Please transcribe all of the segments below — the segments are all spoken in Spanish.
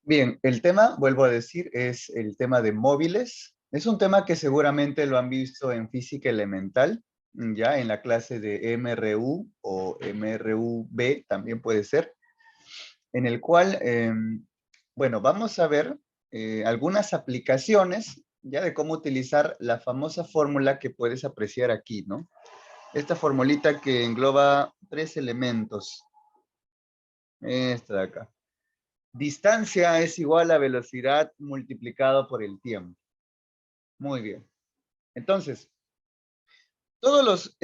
Bien, el tema, vuelvo a decir, es el tema de móviles. Es un tema que seguramente lo han visto en física elemental, ya en la clase de MRU o MRUB también puede ser, en el cual, bueno, vamos a ver algunas aplicaciones ya de cómo utilizar la famosa fórmula que puedes apreciar aquí, ¿no? Esta formulita que engloba tres elementos. Esta de acá. Distancia es igual a velocidad multiplicado por el tiempo. Muy bien. Entonces, todos los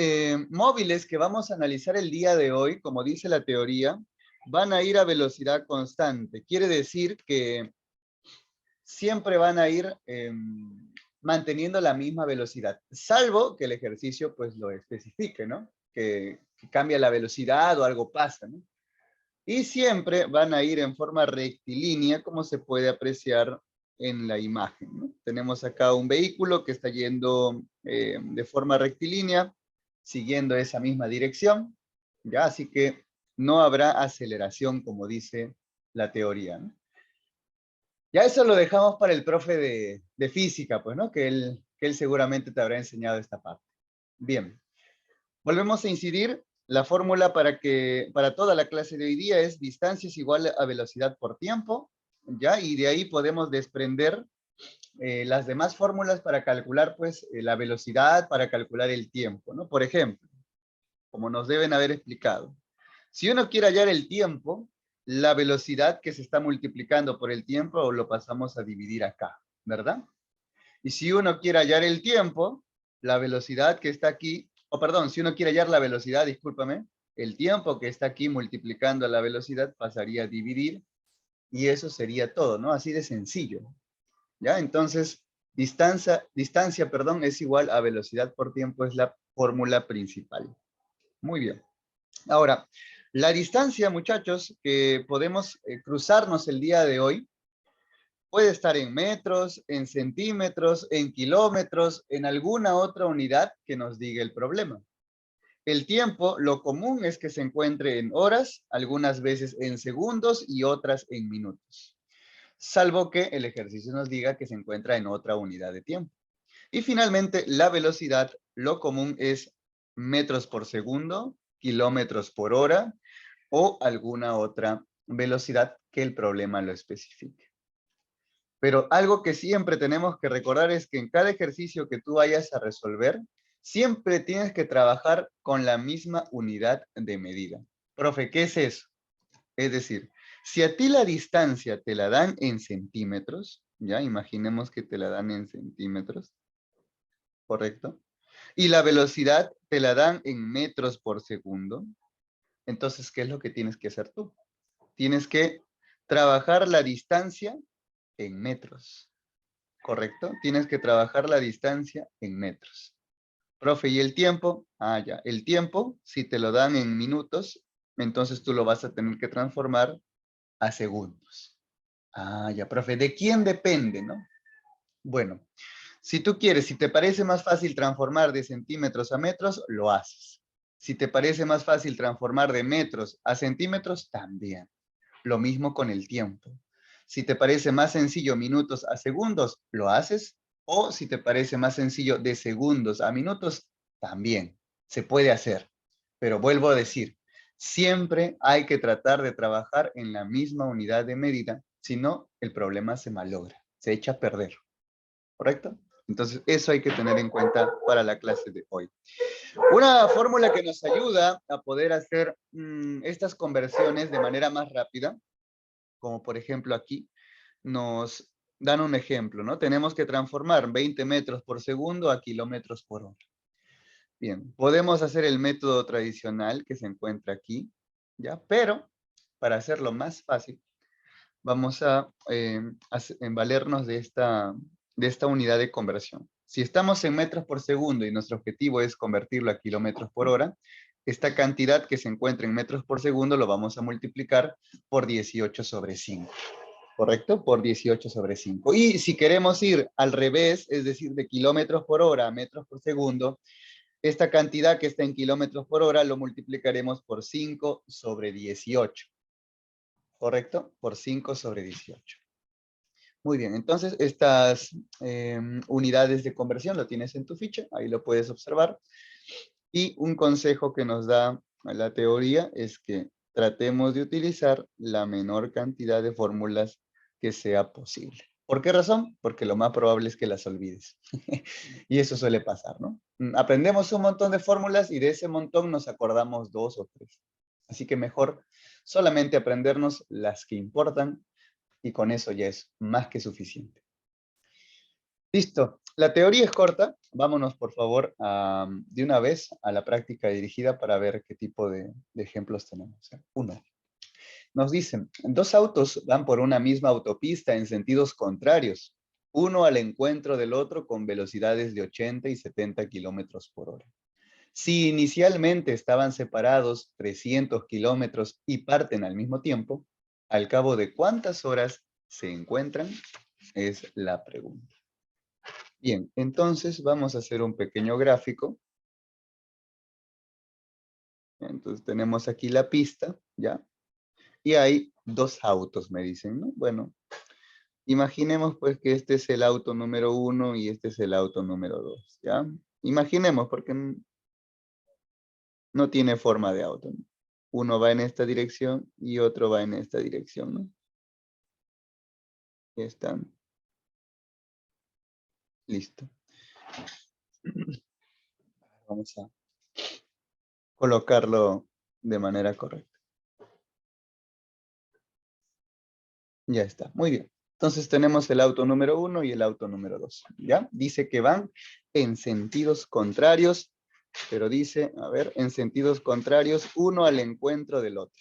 móviles que vamos a analizar el día de hoy, como dice la teoría, van a ir a velocidad constante. Quiere decir que siempre van a ir manteniendo la misma velocidad, salvo que el ejercicio pues lo especifique, ¿no? Que cambia la velocidad o algo pasa, ¿no? Y siempre van a ir en forma rectilínea, como se puede apreciar en la imagen, ¿no? Tenemos acá un vehículo que está yendo de forma rectilínea, siguiendo esa misma dirección, ¿ya? Así que no habrá aceleración, como dice la teoría, ¿no? Ya eso lo dejamos para el profe de física, pues, ¿no? Que él seguramente te habrá enseñado esta parte. Bien, volvemos a incidir. La fórmula para toda la clase de hoy día es distancia es igual a velocidad por tiempo, ¿ya? Y de ahí podemos desprender las demás fórmulas para calcular, pues, la velocidad, para calcular el tiempo, ¿no? Por ejemplo, como nos deben haber explicado, si uno quiere hallar el tiempo, la velocidad que se está multiplicando por el tiempo lo pasamos a dividir acá, ¿verdad? Y si uno quiere hallar el tiempo, la velocidad que está aquí, o perdón, si uno quiere hallar la velocidad, discúlpame, el tiempo que está aquí multiplicando la velocidad pasaría a dividir y eso sería todo, ¿no? Así de sencillo, ¿ya? Entonces, distancia, perdón, es igual a velocidad por tiempo, es la fórmula principal. Muy bien. Ahora, la distancia, muchachos, que podemos cruzarnos el día de hoy, puede estar en metros, en centímetros, en kilómetros, en alguna otra unidad que nos diga el problema. El tiempo, lo común es que se encuentre en horas, algunas veces en segundos y otras en minutos. Salvo que el ejercicio nos diga que se encuentra en otra unidad de tiempo. Y finalmente, la velocidad, lo común es metros por segundo, kilómetros por hora o alguna otra velocidad que el problema lo especifique. Pero algo que siempre tenemos que recordar es que en cada ejercicio que tú vayas a resolver, siempre tienes que trabajar con la misma unidad de medida. Profe, ¿qué es eso? Es decir, si a ti la distancia te la dan en centímetros, ya imaginemos que te la dan en centímetros, ¿correcto? Y la velocidad te la dan en metros por segundo, entonces, ¿qué es lo que tienes que hacer tú? Tienes que trabajar la distancia en metros. ¿Correcto? Tienes que trabajar la distancia en metros. Profe, ¿y el tiempo? Ah, ya. El tiempo, si te lo dan en minutos, entonces tú lo vas a tener que transformar a segundos. Ah, ya, profe. ¿De quién depende, no? Bueno, si tú quieres, si te parece más fácil transformar de centímetros a metros, lo haces. Si te parece más fácil transformar de metros a centímetros, también. Lo mismo con el tiempo. Si te parece más sencillo minutos a segundos, lo haces. O si te parece más sencillo de segundos a minutos, también se puede hacer. Pero vuelvo a decir, siempre hay que tratar de trabajar en la misma unidad de medida, si no, el problema se malogra, se echa a perder. ¿Correcto? Entonces, eso hay que tener en cuenta para la clase de hoy. Una fórmula que nos ayuda a poder hacer estas conversiones de manera más rápida, como por ejemplo aquí, nos dan un ejemplo, ¿no? Tenemos que transformar 20 metros por segundo a kilómetros por hora. Bien, podemos hacer el método tradicional que se encuentra aquí, ¿ya? Pero para hacerlo más fácil, vamos a valernos de esta unidad de conversión. Si estamos en metros por segundo y nuestro objetivo es convertirlo a kilómetros por hora, esta cantidad que se encuentra en metros por segundo lo vamos a multiplicar por 18 sobre 5. ¿Correcto? Por 18 sobre 5. Y si queremos ir al revés, es decir, de kilómetros por hora a metros por segundo, esta cantidad que está en kilómetros por hora lo multiplicaremos por 5 sobre 18. ¿Correcto? Por 5 sobre 18. Muy bien, entonces estas unidades de conversión lo tienes en tu ficha, ahí lo puedes observar. Y un consejo que nos da la teoría es que tratemos de utilizar la menor cantidad de fórmulas que sea posible. ¿Por qué razón? Porque lo más probable es que las olvides. Y eso suele pasar, ¿no? Aprendemos un montón de fórmulas y de ese montón nos acordamos 2 o 3. Así que mejor solamente aprendernos las que importan y con eso ya es más que suficiente. Listo. La teoría es corta. Vámonos, por favor, de una vez a la práctica dirigida para ver qué tipo de ejemplos tenemos. Uno. Nos dicen, dos autos van por una misma autopista en sentidos contrarios, uno al encuentro del otro con velocidades de 80 y 70 kilómetros por hora. Si inicialmente estaban separados 300 kilómetros y parten al mismo tiempo, ¿al cabo de cuántas horas se encuentran? Es la pregunta. Bien, entonces vamos a hacer un pequeño gráfico. Entonces tenemos aquí la pista, ¿ya? Y hay dos autos, me dicen, ¿no? Bueno, imaginemos pues que este es el auto número 1 y este es el auto número 2, ¿ya? Imaginemos porque no tiene forma de auto, ¿no? Uno va en esta dirección y otro va en esta dirección, ¿no? Ya están. Listo. Vamos a colocarlo de manera correcta. Ya está, muy bien. Entonces tenemos el auto número 1 y el auto número 2, ¿ya? Dice que van en sentidos contrarios, pero dice, a ver, en sentidos contrarios, uno al encuentro del otro,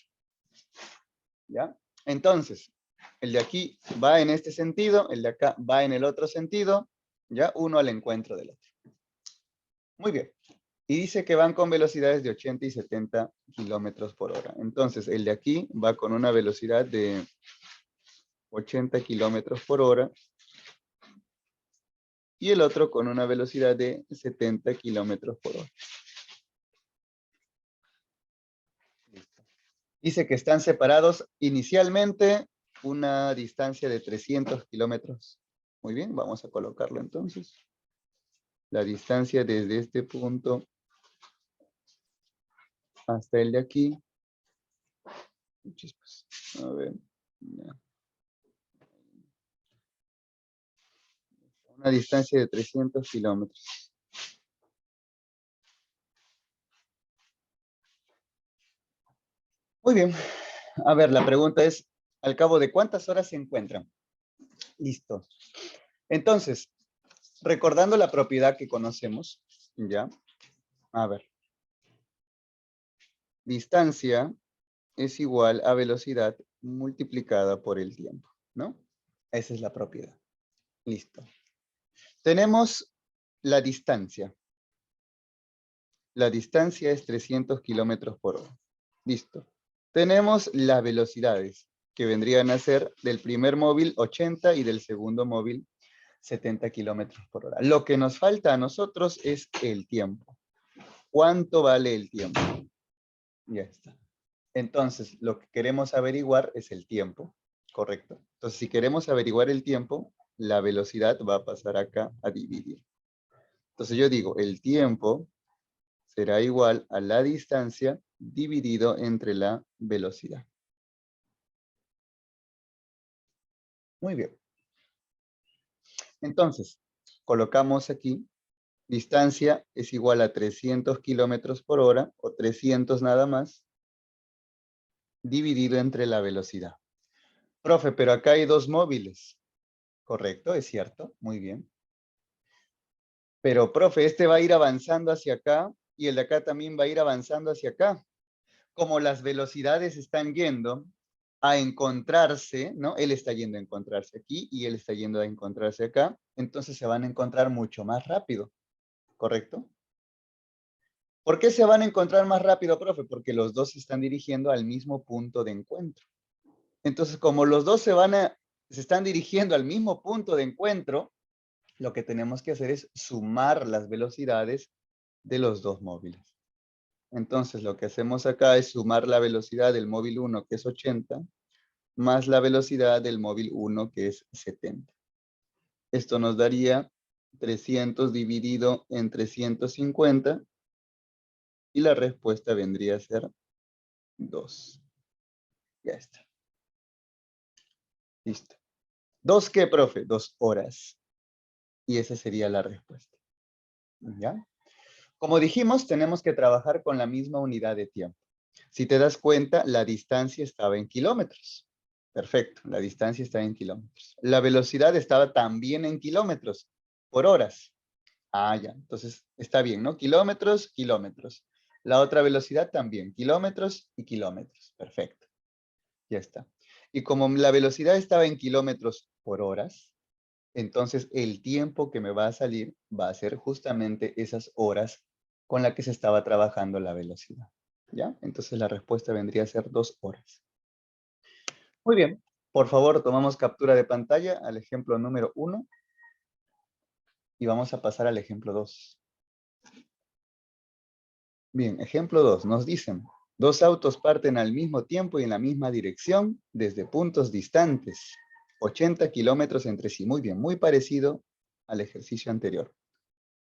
¿ya? Entonces, el de aquí va en este sentido, el de acá va en el otro sentido, ¿ya? Uno al encuentro del otro. Muy bien. Y dice que van con velocidades de 80 y 70 kilómetros por hora. Entonces, el de aquí va con una velocidad de 80 kilómetros por hora y el otro con una velocidad de 70 kilómetros por hora. Listo. Dice que están separados inicialmente una distancia de 300 kilómetros. Muy bien, vamos a colocarlo entonces. La distancia desde este punto hasta el de aquí. A ver. Una distancia de 300 kilómetros. Muy bien. A ver, la pregunta es, ¿al cabo de cuántas horas se encuentran? Listo. Entonces, recordando la propiedad que conocemos, ¿ya? A ver. Distancia es igual a velocidad multiplicada por el tiempo, ¿no? Esa es la propiedad. Listo. Tenemos la distancia. La distancia es 300 kilómetros por hora. Listo. Tenemos las velocidades, que vendrían a ser del primer móvil 80 y del segundo móvil 70 kilómetros por hora. Lo que nos falta a nosotros es el tiempo. ¿Cuánto vale el tiempo? Ya está. Entonces, lo que queremos averiguar es el tiempo, ¿correcto? Entonces, si queremos averiguar el tiempo, la velocidad va a pasar acá a dividir. Entonces, yo digo, el tiempo será igual a la distancia dividido entre la velocidad. Muy bien. Entonces, colocamos aquí, distancia es igual a 300 kilómetros por hora, o 300 nada más, dividido entre la velocidad. Profe, pero acá hay dos móviles. Correcto, es cierto, muy bien. Pero, profe, este va a ir avanzando hacia acá y el de acá también va a ir avanzando hacia acá. Como las velocidades están yendo a encontrarse, ¿no? Él está yendo a encontrarse aquí y él está yendo a encontrarse acá, entonces se van a encontrar mucho más rápido, ¿correcto? ¿Por qué se van a encontrar más rápido, profe? Porque los dos se están dirigiendo al mismo punto de encuentro. Entonces, como los dos se están dirigiendo al mismo punto de encuentro, lo que tenemos que hacer es sumar las velocidades de los dos móviles. Entonces, lo que hacemos acá es sumar la velocidad del móvil 1, que es 80, más la velocidad del móvil 1, que es 70. Esto nos daría 300 dividido entre 150 y la respuesta vendría a ser 2. Ya está. Listo. ¿2 qué, profe? 2 horas. Y esa sería la respuesta. ¿Ya? Como dijimos, tenemos que trabajar con la misma unidad de tiempo. Si te das cuenta, la distancia estaba en kilómetros. Perfecto, la distancia está en kilómetros. La velocidad estaba también en kilómetros por horas. Ah, ya, entonces está bien, ¿no? Kilómetros, kilómetros. La otra velocidad también, kilómetros y kilómetros. Perfecto, ya está. Y como la velocidad estaba en kilómetros por horas, entonces el tiempo que me va a salir va a ser justamente esas horas con las que se estaba trabajando la velocidad. ¿Ya? Entonces la respuesta vendría a ser 2 horas. Muy bien. Por favor, tomamos captura de pantalla al ejemplo número 1 y vamos a pasar al ejemplo 2. Bien, ejemplo 2. Nos dicen, 2 autos parten al mismo tiempo y en la misma dirección desde puntos distantes. 80 kilómetros entre sí. Muy bien, muy parecido al ejercicio anterior.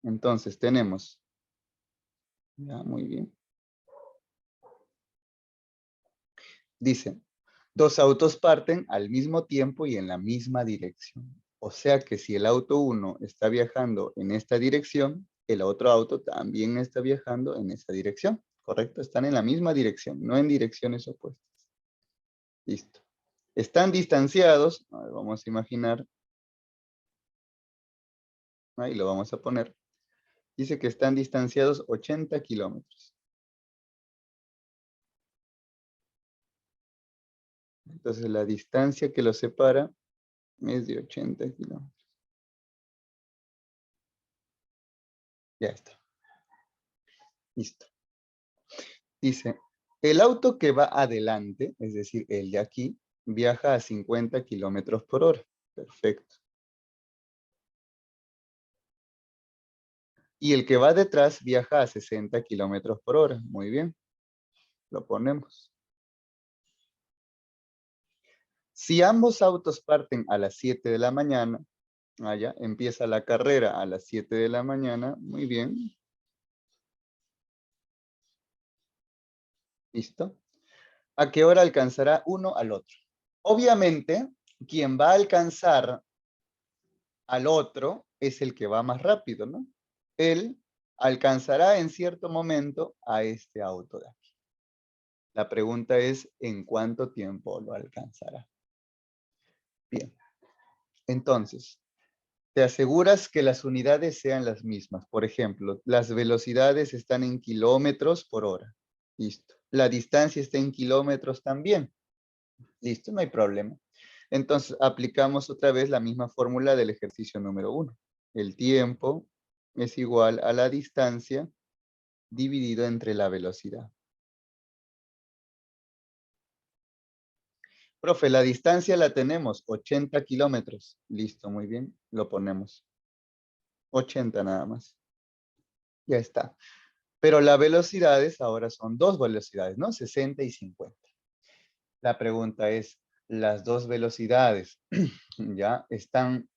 Entonces tenemos, ya, muy bien. Dice, 2 autos parten al mismo tiempo y en la misma dirección. O sea que si el auto 1 está viajando en esta dirección, el otro auto también está viajando en esa dirección. ¿Correcto? Están en la misma dirección, no en direcciones opuestas. Listo. Están distanciados, vamos a imaginar, ahí lo vamos a poner. Dice que están distanciados 80 kilómetros. Entonces la distancia que los separa es de 80 kilómetros. Ya está. Listo. Dice, el auto que va adelante, es decir, el de aquí, viaja a 50 kilómetros por hora. Perfecto. Y el que va detrás viaja a 60 kilómetros por hora. Muy bien. Lo ponemos. Si ambos autos parten a las 7 de la mañana, allá empieza la carrera a las 7 de la mañana. Muy bien. ¿Listo? ¿A qué hora alcanzará uno al otro? Obviamente, quien va a alcanzar al otro es el que va más rápido, ¿no? Él alcanzará en cierto momento a este auto de aquí. La pregunta es, ¿en cuánto tiempo lo alcanzará? Bien, entonces, te aseguras que las unidades sean las mismas. Por ejemplo, las velocidades están en kilómetros por hora. Listo. La distancia está en kilómetros también. Listo, no hay problema. Entonces, aplicamos otra vez la misma fórmula del ejercicio número 1. El tiempo es igual a la distancia dividido entre la velocidad. Profe, la distancia la tenemos, 80 kilómetros. Listo, muy bien, lo ponemos. 80 nada más. Ya está. Pero las velocidades ahora son 2 velocidades, ¿no? 60 y 50. La pregunta es, ¿las 2 velocidades ya están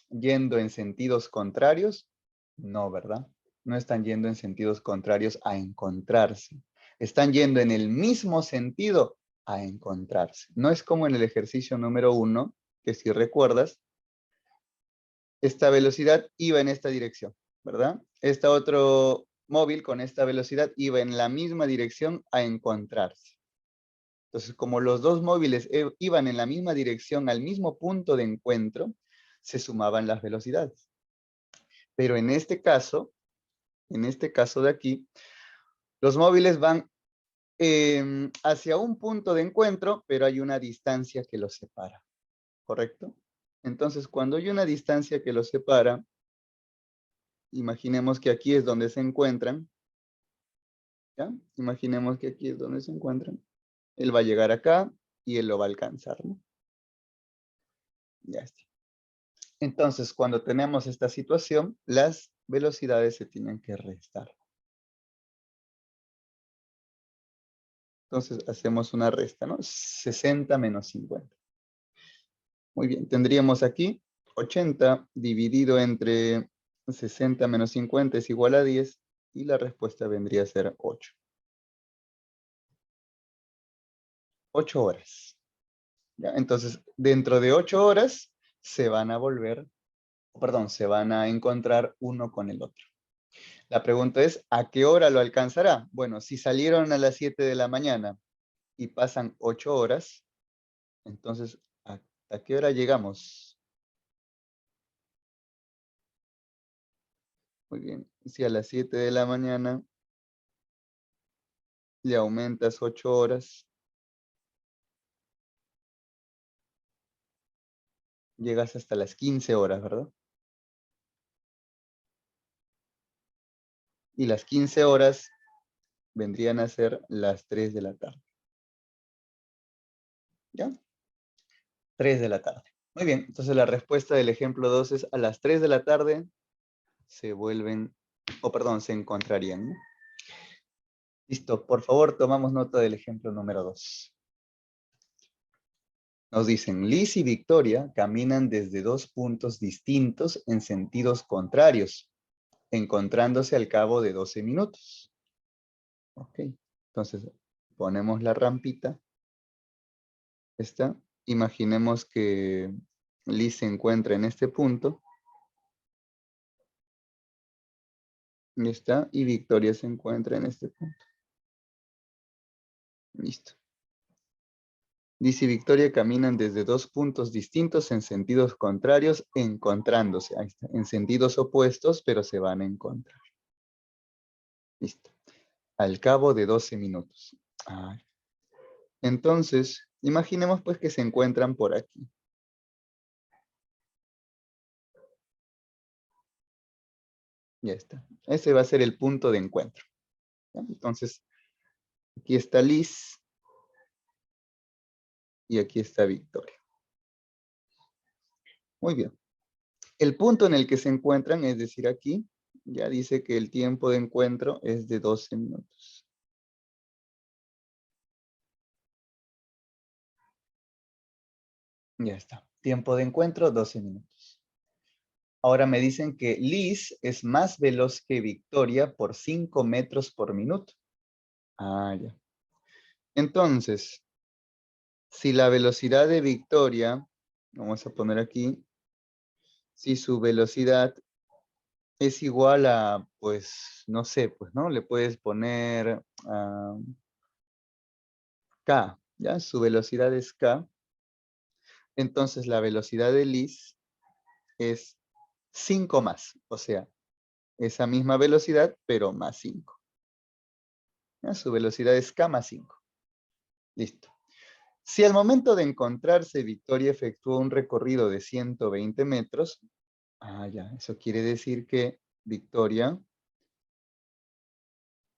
yendo en sentidos contrarios? No, ¿verdad? No están yendo en sentidos contrarios a encontrarse. Están yendo en el mismo sentido a encontrarse. No es como en el ejercicio número 1, que si recuerdas, esta velocidad iba en esta dirección, ¿verdad? Este otro móvil con esta velocidad iba en la misma dirección a encontrarse. Entonces, como los dos móviles iban en la misma dirección al mismo punto de encuentro, se sumaban las velocidades. Pero en este caso de aquí, los móviles van hacia un punto de encuentro, pero hay una distancia que los separa, ¿correcto? Entonces, cuando hay una distancia que los separa, imaginemos que aquí es donde se encuentran, ¿ya? Imaginemos que aquí es donde se encuentran. Él va a llegar acá y él lo va a alcanzar, ¿no? Ya está. Entonces, cuando tenemos esta situación, las velocidades se tienen que restar. Entonces hacemos una resta, ¿no? 60 menos 50. Muy bien, tendríamos aquí 80 dividido entre 60 menos 50 es igual a 10 y la respuesta vendría a ser 8. 8 horas. ¿Ya? Entonces, dentro de 8 horas se van a se van a encontrar uno con el otro. La pregunta es, ¿a qué hora lo alcanzará? Bueno, si salieron a las 7 de la mañana y pasan 8 horas, entonces, ¿a qué hora llegamos? Muy bien, si a las 7 de la mañana le aumentas 8 horas, llegas hasta las 15 horas, ¿verdad? Y las 15 horas vendrían a ser las 3 de la tarde. ¿Ya? 3 de la tarde. Muy bien, entonces la respuesta del ejemplo 2 es a las 3 de la tarde se vuelven, se encontrarían, ¿no? Listo, por favor, tomamos nota del ejemplo número 2. Nos dicen, Liz y Victoria caminan desde dos puntos distintos en sentidos contrarios, encontrándose al cabo de 12 minutos. Ok, entonces ponemos la rampita. Esta, imaginemos que Liz se encuentra en este punto. Y está, y Victoria se encuentra en este punto. Listo. Liz y Victoria caminan desde dos puntos distintos en sentidos contrarios, encontrándose. Ahí está, en sentidos opuestos, pero se van a encontrar. Listo. Al cabo de 12 minutos. Ah, entonces, imaginemos pues que se encuentran por aquí. Ya está. Ese va a ser el punto de encuentro. ¿Ya? Entonces, aquí está Liz y aquí está Victoria. Muy bien. El punto en el que se encuentran, es decir, aquí, ya dice que el tiempo de encuentro es de 12 minutos. Ya está. Tiempo de encuentro, 12 minutos. Ahora me dicen que Liz es más veloz que Victoria por 5 metros por minuto. Ah, ya. Entonces, si la velocidad de Victoria, vamos a poner aquí, si su velocidad es igual a, pues, no sé, pues, ¿no? Le puedes poner K, ¿ya? Su velocidad es K. Entonces la velocidad de Liz es 5 más, o sea, esa misma velocidad, pero más 5. ¿Ya? Su velocidad es K más 5. Listo. Si al momento de encontrarse Victoria efectuó un recorrido de 120 metros, ya, eso quiere decir que Victoria,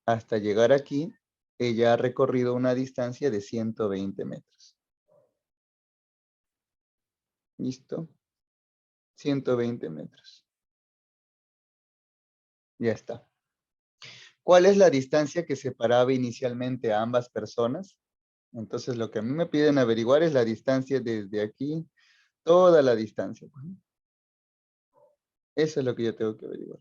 hasta llegar aquí, ella ha recorrido una distancia de 120 metros. ¿Listo? 120 metros. Ya está. ¿Cuál es la distancia que separaba inicialmente a ambas personas? Entonces lo que a mí me piden averiguar es la distancia desde aquí, toda la distancia. Eso es lo que yo tengo que averiguar.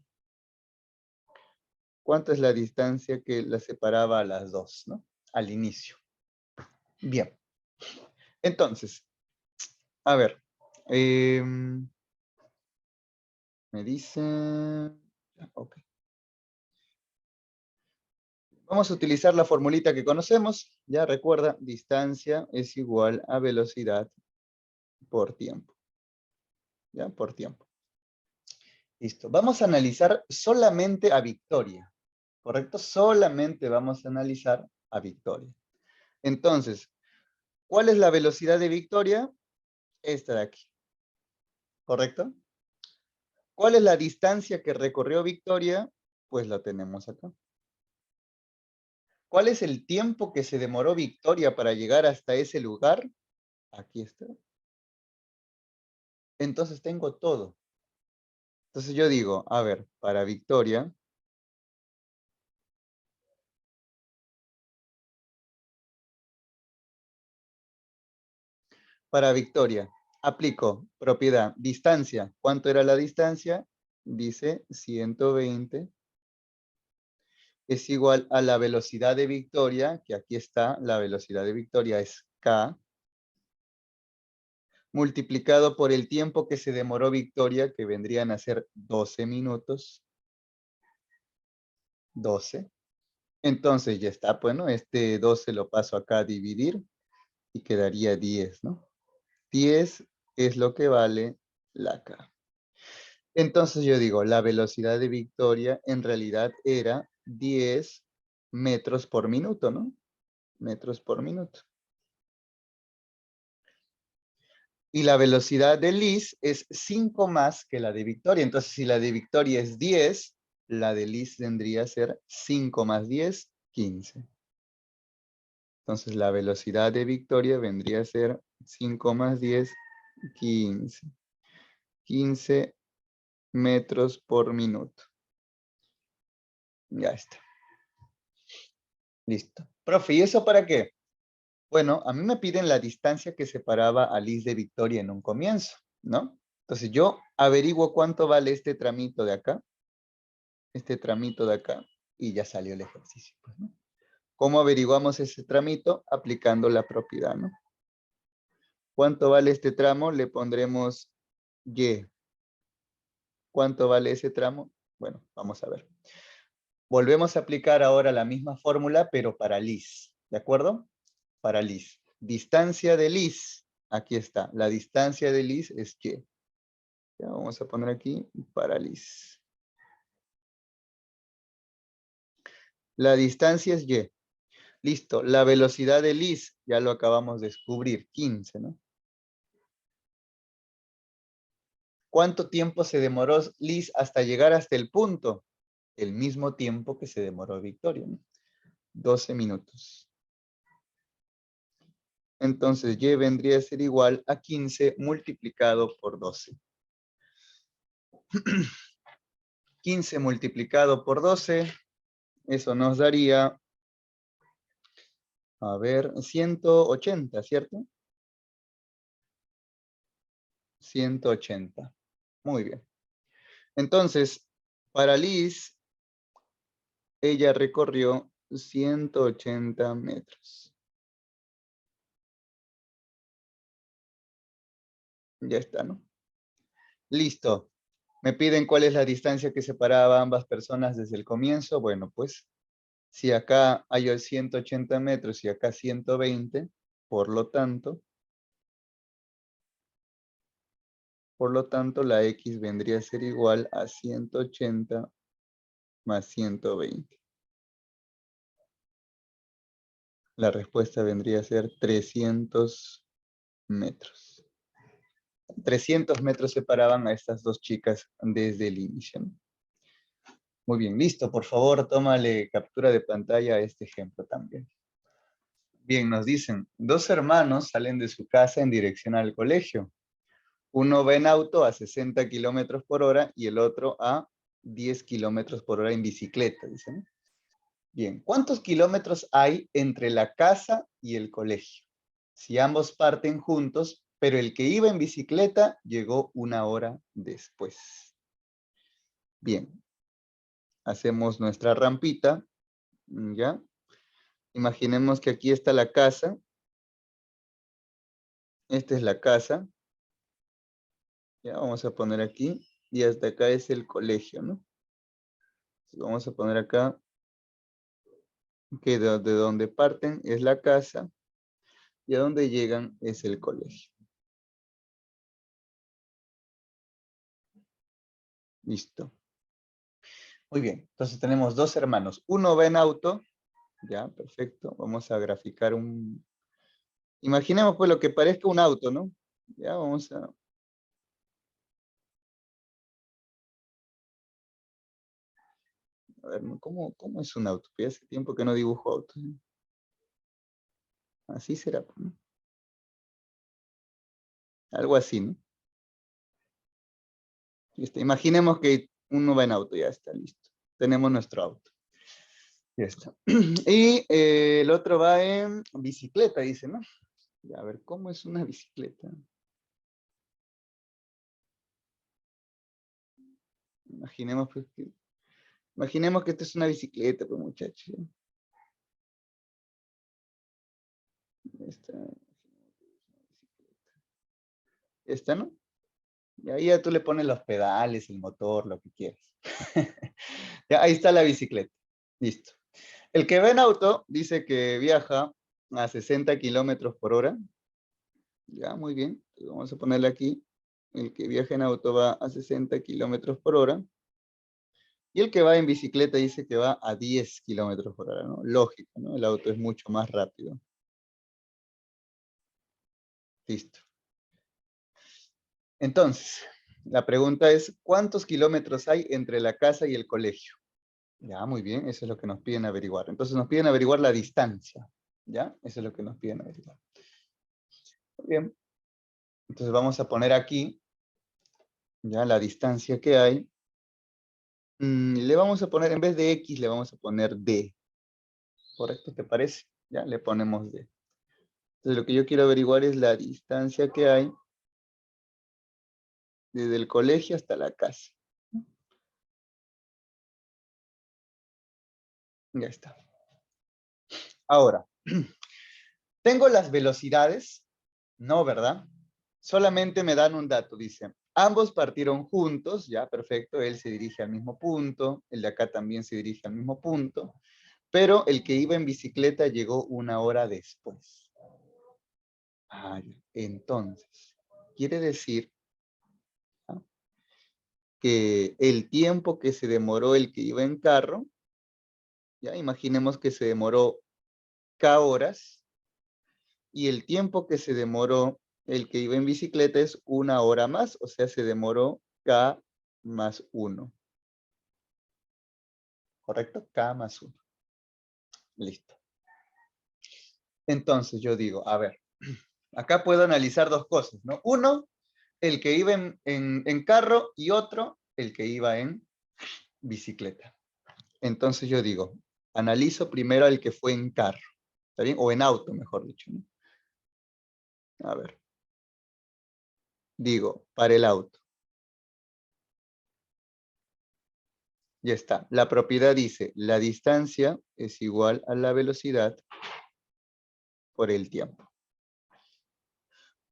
¿Cuánto es la distancia que las separaba a las dos, ¿no? Al inicio. Bien. Entonces, a ver. Me dice... Ok. Vamos a utilizar la formulita que conocemos. Ya recuerda, distancia es igual a velocidad por tiempo. ¿Ya? Por tiempo. Listo. Vamos a analizar solamente a Victoria. ¿Correcto? Solamente vamos a analizar a Victoria. Entonces, ¿cuál es la velocidad de Victoria? Esta de aquí. ¿Correcto? ¿Cuál es la distancia que recorrió Victoria? Pues la tenemos acá. ¿Cuál es el tiempo que se demoró Victoria para llegar hasta ese lugar? Aquí está. Entonces tengo todo. Entonces yo digo, a ver, para Victoria, Para Victoria, aplico propiedad, distancia. ¿Cuánto era la distancia? Dice 120 es igual a la velocidad de Victoria, que aquí está, la velocidad de Victoria es K, multiplicado por el tiempo que se demoró Victoria, que vendrían a ser 12 minutos. 12. Entonces ya está, bueno, este 12 lo paso acá a dividir y quedaría 10, ¿no? 10 es lo que vale la K. Entonces yo digo, la velocidad de Victoria en realidad era 10 metros por minuto, ¿no? Metros por minuto. Y la velocidad de Liz es 5 más que la de Victoria. Entonces, si la de Victoria es 10, la de Liz tendría que ser 5 más 10, 15. Entonces, la velocidad de Victoria vendría a ser 5 más 10, 15. 15 metros por minuto. Ya está. Listo. Profe, ¿y eso para qué? Bueno, a mí me piden la distancia que separaba a Liz de Victoria en un comienzo, ¿no? Entonces yo averiguo cuánto vale este tramito de acá, y ya salió el ejercicio, pues, ¿no? ¿Cómo averiguamos ese tramito? Aplicando la propiedad, ¿no? ¿Cuánto vale este tramo? Le pondremos Y. ¿Cuánto vale ese tramo? Bueno, vamos a ver. Volvemos a aplicar ahora la misma fórmula, pero para Liz, ¿de acuerdo? Para Liz. Distancia de Liz, aquí está. La distancia de Liz es Y. Ya vamos a poner aquí para Liz. La distancia es Y. Listo. La velocidad de Liz, ya lo acabamos de descubrir, 15, ¿no? ¿Cuánto tiempo se demoró Liz hasta llegar hasta el punto? El mismo tiempo que se demoró Victoria, ¿no? 12 minutos. Entonces, Y vendría a ser igual a 15 multiplicado por 12. 15 multiplicado por 12, eso nos daría, a ver, 180, ¿cierto? 180. Muy bien. Entonces, para Liz, ella recorrió 180 metros. Ya está, ¿no? Listo. Me piden cuál es la distancia que separaba a ambas personas desde el comienzo. Bueno, pues, si acá hay 180 metros y acá 120, por lo tanto, la X vendría a ser igual a 180 más 120. La respuesta vendría a ser 300 metros. 300 metros separaban a estas dos chicas desde el inicio, ¿no? Muy bien, listo. Por favor, tómale captura de pantalla a este ejemplo también. Bien, nos dicen, dos hermanos salen de su casa en dirección al colegio. Uno va en auto a 60 kilómetros por hora y el otro a 10 kilómetros por hora en bicicleta, dicen. Bien, ¿cuántos kilómetros hay entre la casa y el colegio? Si ambos parten juntos, pero el que iba en bicicleta llegó 1 hora después. Bien, hacemos nuestra rampita, ¿ya? Imaginemos que aquí está la casa. Esta es la casa. Ya, vamos a poner aquí. Y hasta acá es el colegio, ¿no? Entonces vamos a poner acá que de donde parten es la casa y a donde llegan es el colegio. Listo. Muy bien. Entonces tenemos dos hermanos. Uno va en auto. Ya, perfecto. Vamos a graficar un... Imaginemos pues lo que parezca un auto, ¿no? Ya, vamos a... A ver, ¿cómo es un auto? Ya hace tiempo que no dibujo autos, ¿no? Así será, ¿no? Algo así, ¿no? Listo. Imaginemos que uno va en auto, ya está, listo. Tenemos nuestro auto. Ya está. Y el otro va en bicicleta, dice, ¿no? Ya, a ver, ¿cómo es una bicicleta? Imaginemos, pues, imaginemos que esta es una bicicleta, pues, muchachos. Esta, esta, ¿no? Y ahí ya tú le pones los pedales, el motor, lo que quieras. Ya, ahí está la bicicleta. Listo. El que va en auto dice que viaja a 60 kilómetros por hora. Ya, muy bien. Entonces vamos a ponerle aquí. El que viaja en auto va a 60 kilómetros por hora. Y el que va en bicicleta dice que va a 10 kilómetros por hora, ¿no? Lógico, ¿no? El auto es mucho más rápido. Listo. Entonces, la pregunta es, ¿cuántos kilómetros hay entre la casa y el colegio? Ya, muy bien, eso es lo que nos piden averiguar. Entonces nos piden averiguar la distancia, ¿ya? Eso es lo que nos piden averiguar. Muy bien, entonces vamos a poner aquí, ya, la distancia que hay. Le vamos a poner, en vez de X, le vamos a poner D. ¿Correcto? ¿Te parece? Ya, le ponemos D. Entonces lo que yo quiero averiguar es la distancia que hay desde el colegio hasta la casa. Ya está. Ahora, ¿tengo las velocidades? No, ¿verdad? Solamente me dan un dato, dice. Ambos partieron juntos, ya, perfecto, él se dirige al mismo punto, el de acá también se dirige al mismo punto, pero el que iba en bicicleta llegó una hora después. Ah, ya. Entonces, quiere decir, ¿ah?, que el tiempo que se demoró el que iba en carro, ya, imaginemos que se demoró K horas, y el tiempo que se demoró el que iba en bicicleta es una hora más, o sea, se demoró K más 1. ¿Correcto? K más 1. Listo. Entonces yo digo, a ver, acá puedo analizar dos cosas, ¿no? Uno, el que iba en carro, y otro, el que iba en bicicleta. Entonces yo digo, analizo primero el que fue en carro, ¿está bien? O en auto, mejor dicho, ¿no? A ver, digo, para el auto. Ya está. La propiedad dice, la distancia es igual a la velocidad por el tiempo.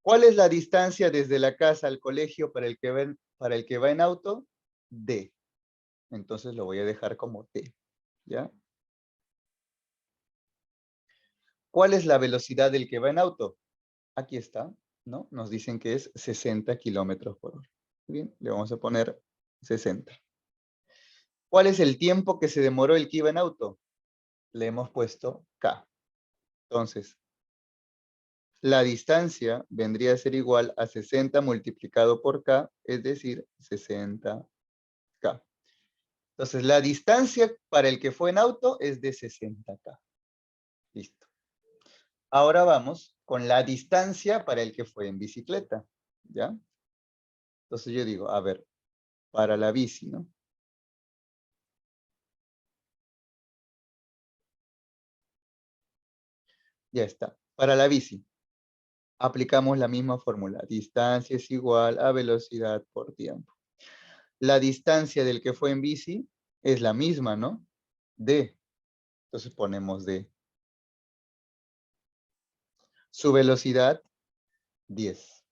¿Cuál es la distancia desde la casa al colegio para el que va en auto? D. Entonces lo voy a dejar como T, ¿ya? ¿Cuál es la velocidad del que va en auto? Aquí está, ¿no? Nos dicen que es 60 kilómetros por hora. Bien, le vamos a poner 60. ¿Cuál es el tiempo que se demoró el que iba en auto? Le hemos puesto K. Entonces, la distancia vendría a ser igual a 60 multiplicado por K, es decir, 60K. Entonces, la distancia para el que fue en auto es de 60K. Listo. Ahora vamos con la distancia para el que fue en bicicleta, ¿ya? Entonces yo digo, a ver, para la bici, ¿no? Ya está. Para la bici, aplicamos la misma fórmula. Distancia es igual a velocidad por tiempo. La distancia del que fue en bici es la misma, ¿no? D. Entonces ponemos D. Su velocidad, 10.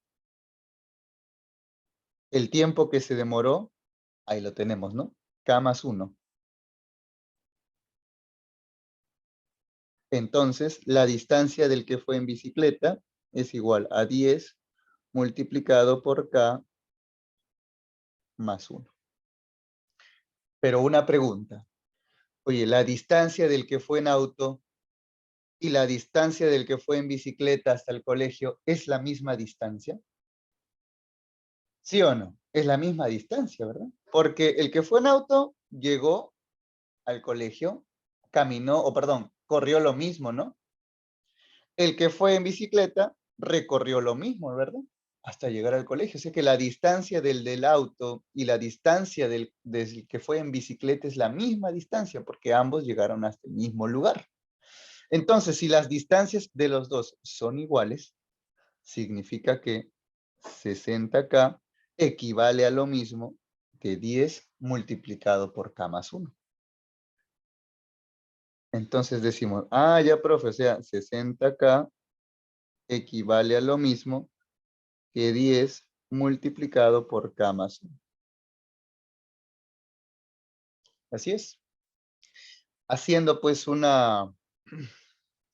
El tiempo que se demoró, ahí lo tenemos, ¿no? K más 1. Entonces, la distancia del que fue en bicicleta es igual a 10 multiplicado por K más 1. Pero una pregunta. Oye, ¿la distancia del que fue en auto y la distancia del que fue en bicicleta hasta el colegio es la misma distancia? ¿Sí o no? Es la misma distancia, ¿verdad? Porque el que fue en auto llegó al colegio, caminó, o perdón, corrió lo mismo, ¿no? El que fue en bicicleta recorrió lo mismo, ¿verdad? Hasta llegar al colegio. O sea que la distancia del auto y la distancia del que fue en bicicleta es la misma distancia, porque ambos llegaron hasta el mismo lugar. Entonces, si las distancias de los dos son iguales, Significa que 60K equivale a lo mismo que 10 multiplicado por K más 1. Entonces decimos, ya, profe, o sea, 60K equivale a lo mismo que 10 multiplicado por K más 1. Así es. Haciendo pues una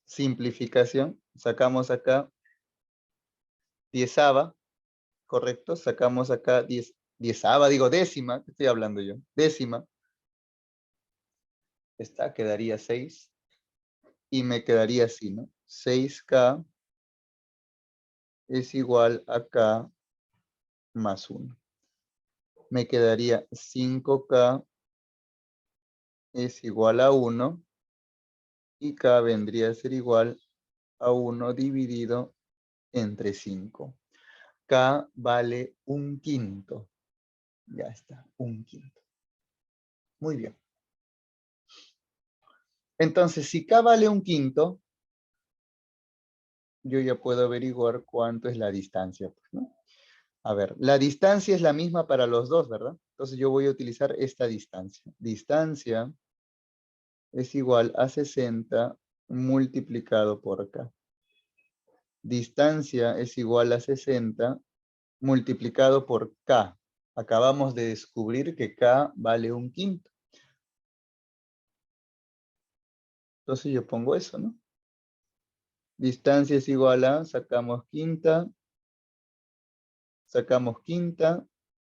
simplificación, sacamos acá 10ava, ¿correcto? Sacamos acá 10ava, digo décima, ¿qué estoy hablando yo? Décima. Esta quedaría 6. Y me quedaría así, ¿no? 6K es igual a K más 1. Me quedaría 5K es igual a 1. Y K vendría a ser igual a 1 dividido entre 5. K vale 1/5. Ya está, 1/5. Muy bien. Entonces, si K vale 1/5, yo ya puedo averiguar cuánto es la distancia, pues, ¿no? A ver, la distancia es la misma para los dos, ¿verdad? Entonces yo voy a utilizar esta distancia. Distancia es igual a 60 multiplicado por K. Distancia es igual a 60 multiplicado por K. Acabamos de descubrir que K vale 1/5. Entonces yo pongo eso, ¿no? Distancia es igual a, sacamos quinta,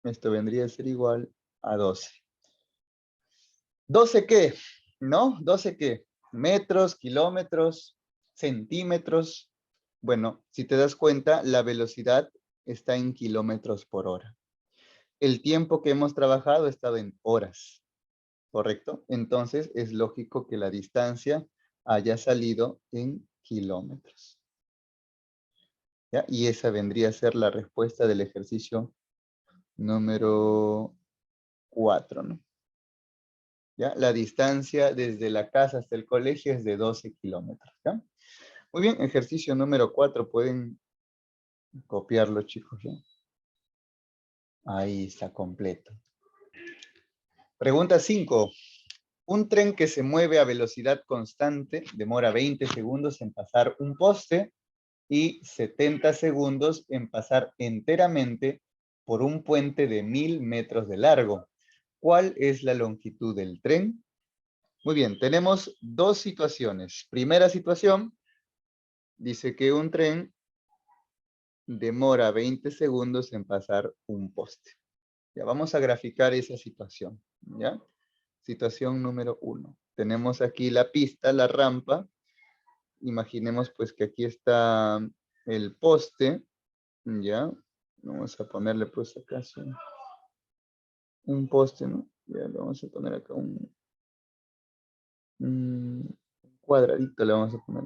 esto vendría a ser igual a 12. ¿12 qué? ¿No? ¿12 qué? Metros, kilómetros, centímetros. Bueno, si te das cuenta, la velocidad está en kilómetros por hora. El tiempo que hemos trabajado ha estado en horas, ¿correcto? Entonces es lógico que la distancia haya salido en kilómetros. ¿Ya? Y esa vendría a ser la respuesta del ejercicio número 4, ¿no? ¿Ya? La distancia desde la casa hasta el colegio es de 12 kilómetros. ¿Ya? Muy bien, ejercicio número 4, pueden copiarlo, chicos. ¿Ya? Ahí está completo. Pregunta 5. Un tren que se mueve a velocidad constante demora 20 segundos en pasar un poste y 70 segundos en pasar enteramente por un puente de 1000 metros de largo. ¿Cuál es la longitud del tren? Muy bien, tenemos dos situaciones. Primera situación, dice que un tren demora 20 segundos en pasar un poste. Ya vamos a graficar esa situación, ¿ya? Situación número 1. Tenemos aquí la pista, la rampa. Imaginemos pues que aquí está el poste, ¿ya? Vamos a ponerle pues acaso un poste, ¿no? Ya le vamos a poner acá un cuadradito, le vamos a poner.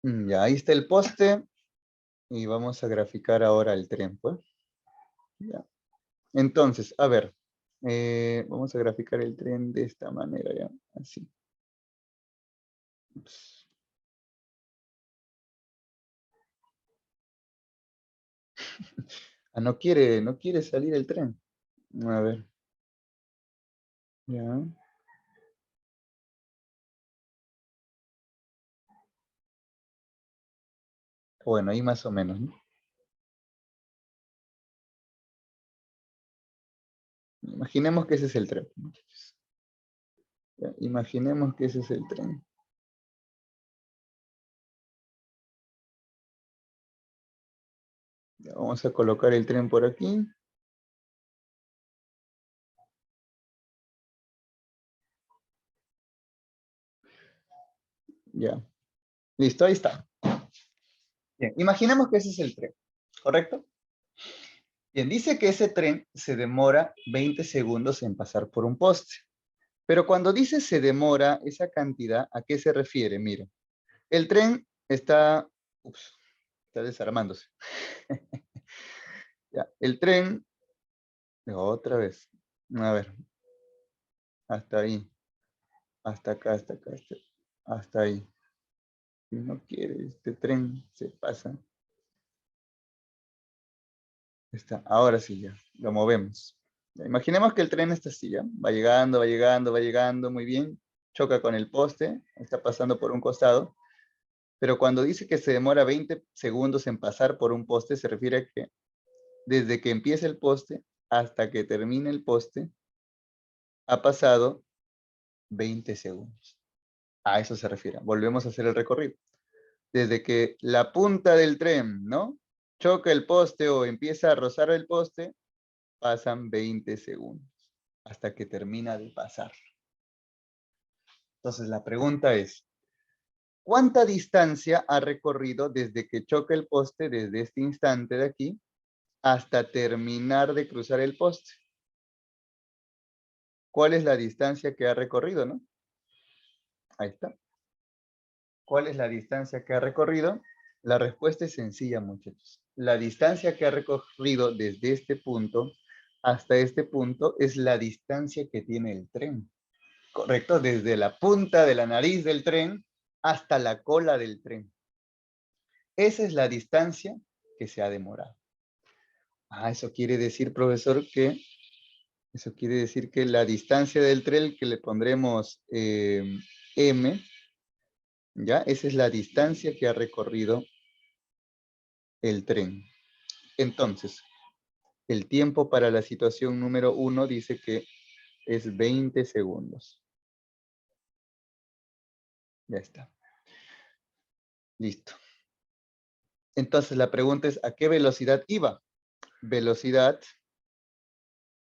Ya, ahí está el poste. Y vamos a graficar ahora el tren, pues. Ya. Entonces, a ver, vamos a graficar el tren de esta manera, ya, así. Ups. No quiere salir el tren. A ver, ya. Bueno, ahí más o menos, ¿no? Imaginemos que ese es el tren, muchachos. Ya, imaginemos que ese es el tren. Ya, vamos a colocar el tren por aquí. Ya. Listo, ahí está. Bien, imaginemos que ese es el tren, ¿correcto? Bien, dice que ese tren se demora 20 segundos en pasar por un poste. Pero cuando dice se demora esa cantidad, ¿a qué se refiere? Mire, el tren está desarmándose. Ya, el tren, otra vez, a ver, hasta ahí, hasta acá, hasta acá. Hasta ahí. Si no quiere, este tren se pasa. Está. Ahora sí ya, lo movemos. Ya, imaginemos que el tren está así, ¿ya? Va llegando, va llegando, va llegando, muy bien. Choca con el poste, está pasando por un costado. Pero cuando dice que se demora 20 segundos en pasar por un poste, se refiere a que desde que empieza el poste hasta que termine el poste, ha pasado 20 segundos. A eso se refiere. Volvemos a hacer el recorrido. Desde que la punta del tren, ¿no? Choca el poste o empieza a rozar el poste, pasan 20 segundos hasta que termina de pasar. Entonces la pregunta es, ¿cuánta distancia ha recorrido desde que choca el poste, desde este instante de aquí, hasta terminar de cruzar el poste? ¿Cuál es la distancia que ha recorrido, no? Ahí está. ¿Cuál es la distancia que ha recorrido? La respuesta es sencilla, muchachos. La distancia que ha recorrido desde este punto hasta este punto es la distancia que tiene el tren. ¿Correcto? Desde la punta de la nariz del tren hasta la cola del tren. Esa es la distancia que se ha demorado. Eso quiere decir, profesor, que la distancia del tren que le pondremos m, ¿ya? Esa es la distancia que ha recorrido el tren. Entonces, el tiempo para la situación número 1 dice que es 20 segundos. Ya está. Listo. Entonces, la pregunta es, ¿a qué velocidad iba? Velocidad,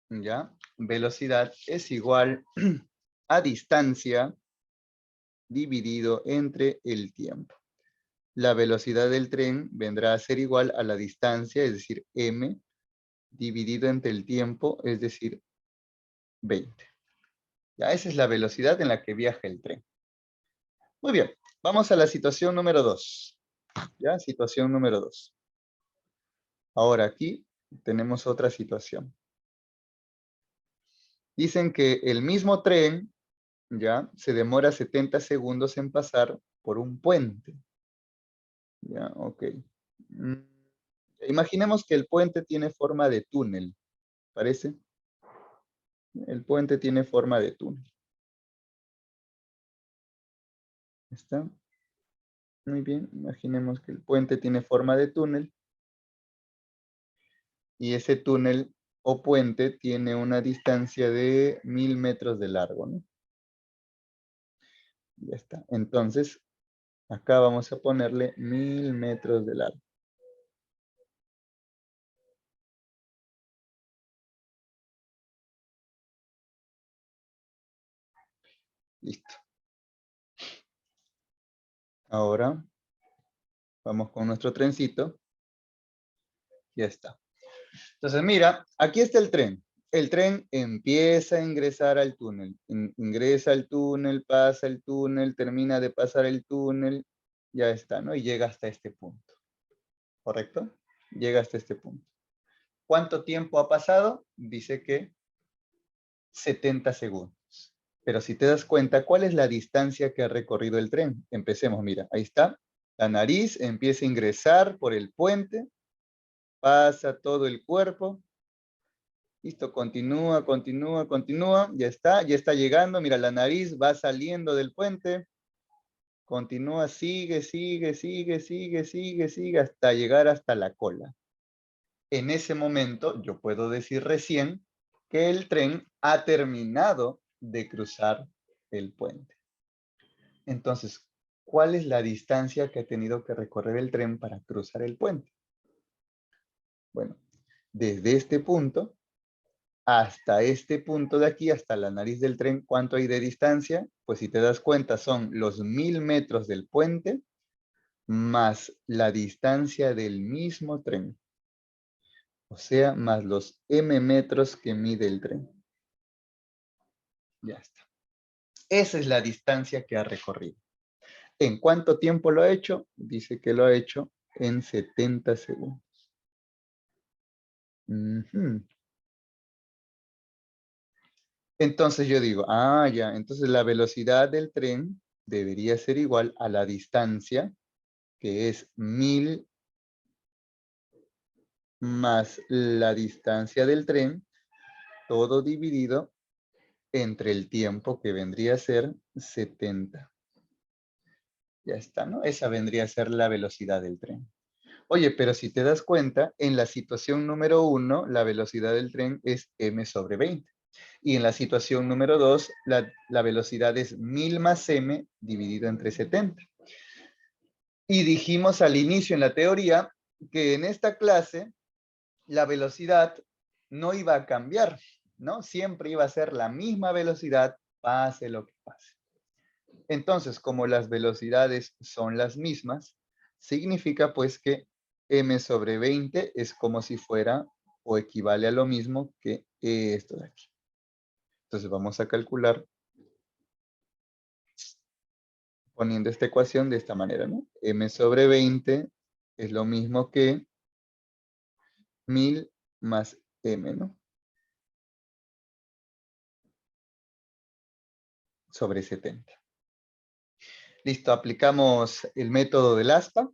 ¿ya? Velocidad es igual a distancia dividido entre el tiempo. La velocidad del tren vendrá a ser igual a la distancia, es decir, m, dividido entre el tiempo, es decir, 20. Ya, esa es la velocidad en la que viaja el tren. Muy bien, vamos a la situación número 2. Ya, situación número 2. Ahora aquí tenemos otra situación. Dicen que el mismo tren, ya, se demora 70 segundos en pasar por un puente. Ya, ok. Mm, Imaginemos que el puente tiene forma de túnel, ¿parece? El puente tiene forma de túnel. ¿Está? Muy bien, imaginemos que el puente tiene forma de túnel y ese túnel o puente tiene una distancia de 1000 metros de largo, ¿no? Ya está. Entonces, acá vamos a ponerle 1000 metros de largo. Listo. Ahora vamos con nuestro trencito. Ya está. Entonces, mira, aquí está el tren. El tren empieza a ingresar al túnel. Ingresa al túnel, pasa el túnel, termina de pasar el túnel. Ya está, ¿no? Y llega hasta este punto. ¿Correcto? Llega hasta este punto. ¿Cuánto tiempo ha pasado? Dice que 70 segundos. Pero si te das cuenta, ¿cuál es la distancia que ha recorrido el tren? Empecemos, mira, ahí está. La nariz empieza a ingresar por el puente, pasa todo el cuerpo. Listo, continúa, continúa, continúa. Ya está llegando. Mira, la nariz va saliendo del puente. Continúa, sigue, sigue, sigue, sigue, sigue, sigue, hasta llegar hasta la cola. En ese momento, yo puedo decir recién que el tren ha terminado de cruzar el puente. Entonces, ¿cuál es la distancia que ha tenido que recorrer el tren para cruzar el puente? Bueno, desde este punto hasta este punto de aquí, hasta la nariz del tren, ¿cuánto hay de distancia? Pues si te das cuenta, son los 1000 metros del puente más la distancia del mismo tren. O sea, más los m metros que mide el tren. Ya está. Esa es la distancia que ha recorrido. ¿En cuánto tiempo lo ha hecho? Dice que lo ha hecho en 70 segundos. Entonces yo digo, ya, entonces la velocidad del tren debería ser igual a la distancia, que es 1000 más la distancia del tren, todo dividido entre el tiempo, que vendría a ser 70. Ya está, ¿no? Esa vendría a ser la velocidad del tren. Oye, pero si te das cuenta, en la situación número 1, la velocidad del tren es m sobre 20. Y en la situación número 2, la velocidad es 1000 más m dividido entre 70. Y dijimos al inicio en la teoría que en esta clase la velocidad no iba a cambiar, ¿no? Siempre iba a ser la misma velocidad, pase lo que pase. Entonces, como las velocidades son las mismas, significa pues que m sobre 20 es como si fuera o equivale a lo mismo que esto de aquí. Entonces vamos a calcular poniendo esta ecuación de esta manera, ¿no? M sobre 20 es lo mismo que 1000 más m, ¿no? Sobre 70. Listo, aplicamos el método del aspa,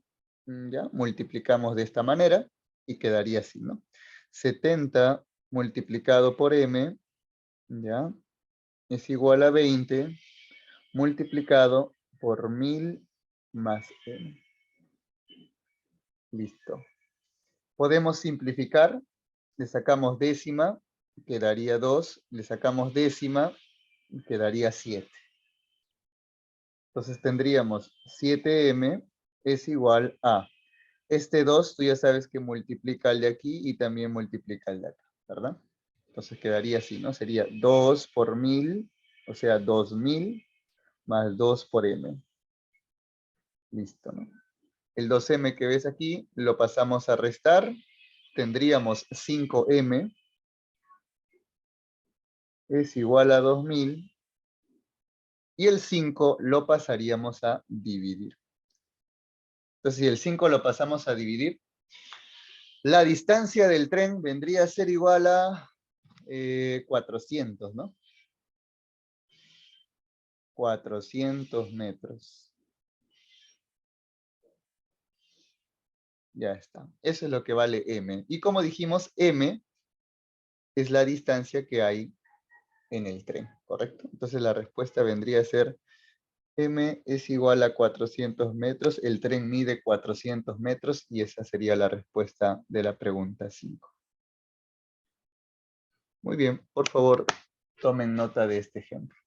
¿ya? Multiplicamos de esta manera y quedaría así, ¿no? 70 multiplicado por m, ¿ya? Es igual a 20 multiplicado por 1000 más m. Listo. Podemos simplificar, le sacamos décima, quedaría 2, le sacamos décima, quedaría 7. Entonces tendríamos 7m es igual a, este 2 tú ya sabes que multiplica el de aquí y también multiplica el de acá, ¿verdad? Entonces quedaría así, ¿no? Sería 2 por 1000, o sea, 2000 más 2 por m. Listo, ¿no? El 2m que ves aquí lo pasamos a restar. Tendríamos 5m es igual a 2000 y el 5 lo pasaríamos a dividir. Entonces, si el 5 lo pasamos a dividir, la distancia del tren vendría a ser igual a 400, ¿no? 400 metros. Ya está. Eso es lo que vale m. Y como dijimos, m es la distancia que hay en el tren, ¿correcto? Entonces la respuesta vendría a ser m es igual a 400 metros. El tren mide 400 metros y esa sería la respuesta de la pregunta 5. Muy bien, por favor, tomen nota de este ejemplo.